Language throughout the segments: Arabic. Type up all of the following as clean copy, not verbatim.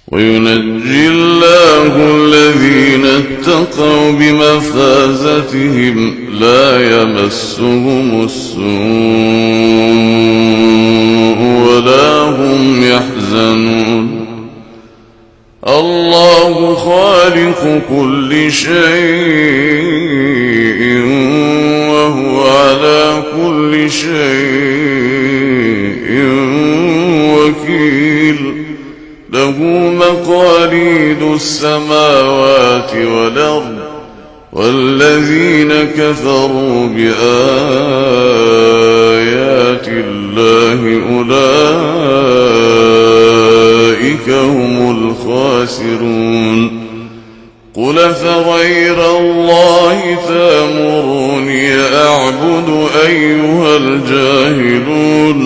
وينجي الله الذين اتقوا بمفازتهم لا يمسهم السوء ولا هم يحزنون. الله خالق كل شيء وهو على كل شيء وكيل. له مقاليد السماوات والأرض والذين كفروا بآيات الله أولئك هم الخاسرون. قل فغير الله تأمروني أعبد أيها الجاهلون.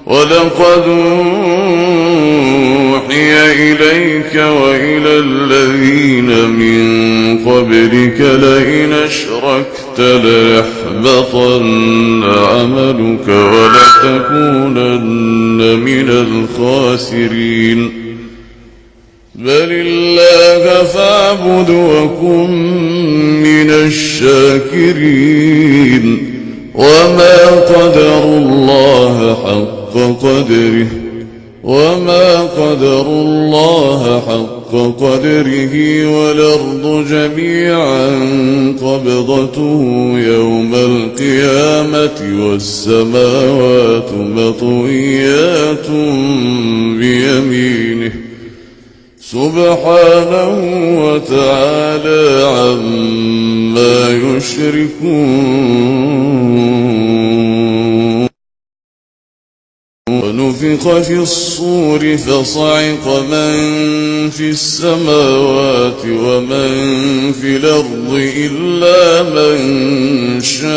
ولقد أوحي إليك وإلى الذين من قبلك لئن أشركت ليحبطن عملك ولتكونن من الخاسرين. بل الله فاعبد وكن من الشاكرين. وما قدروا الله حق قدره والأرض جميعا قبضته يوم القيامة والسماوات مطويات بيمينه سبحانه وتعالى عما يشركون. ونفخ في الصور فصعق من في السماوات ومن في الأرض إلا من شاء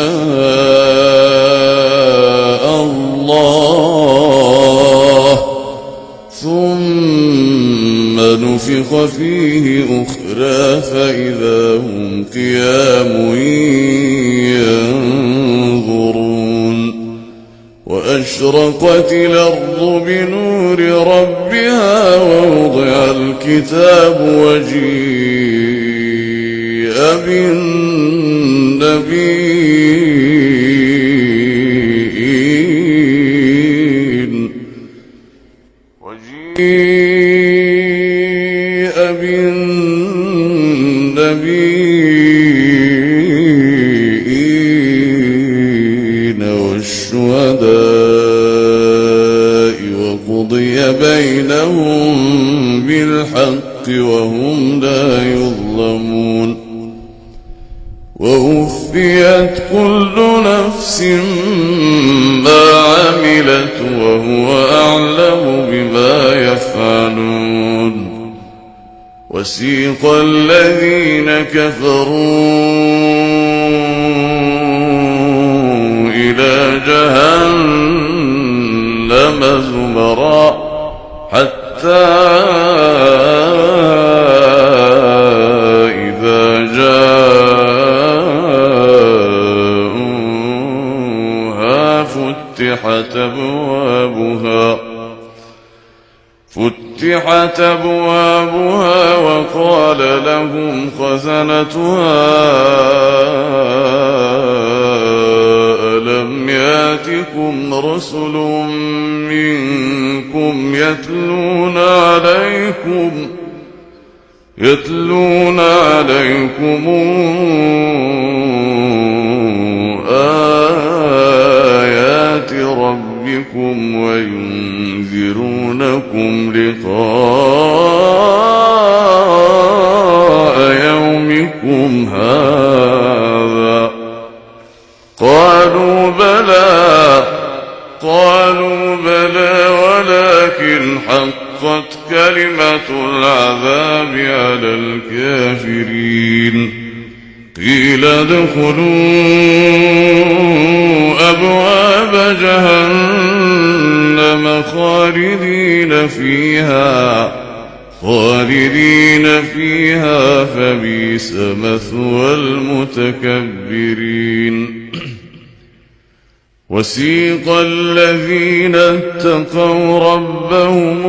الله ثم نفخ فيه أخرى فإذا هم قيام ينظرون. وأشرقت الأرض بنور ربها ووضع الكتاب وجيء بالنبيين والشهداء وقضي بينهم بالحق وهم لا يظلمون. ووفيت كل نفس ما عملت وهو أعلم بما يفعلون. وسيق الذين كفروا إلى جهنم زمرا حتى إذا جاءوها فتحت أبوابها وقال لهم خزنتها ألم ياتكم رسل منكم يتلون عليكم آيات ربكم وينذرونكم لقاء يومكم هذا. قالوا بلى ولكن حقت كلمة العذاب على الكافرين. قيل ادخلوا أبواب جهنم خالدين فيها فبئس مثوى المتكبرين. وسيق الذين اتقوا ربهم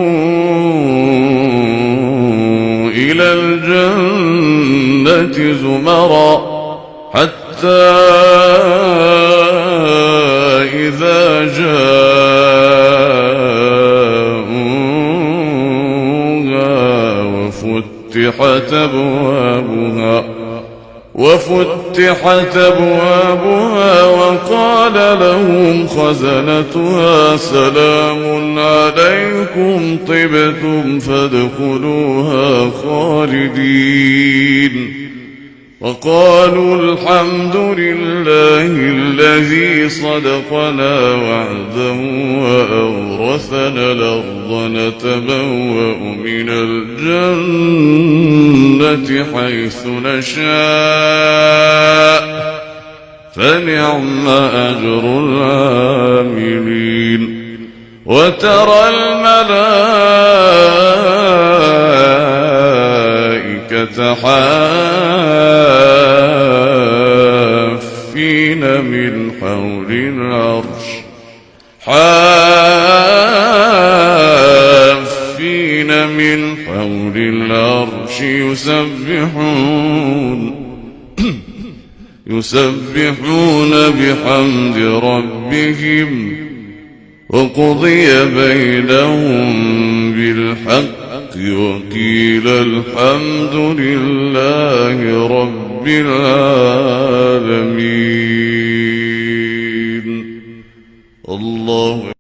الجنة زمرا حتى إذا جاءوها وفتحت أبوابها وقال لهم خزنتها سلام عليكم طبتم فادخلوها خالدين وقالوا الحمد لله الذي صدقنا وعده وأورثنا الأرض نتبوأ من الجنة حيث نشاء فنعم أجر العاملين وترى الملائكة حافين من حول العرش يسبحون بحمد ربهم وقضي بينهم بالحق وقيل الحمد لله رب العالمين. الله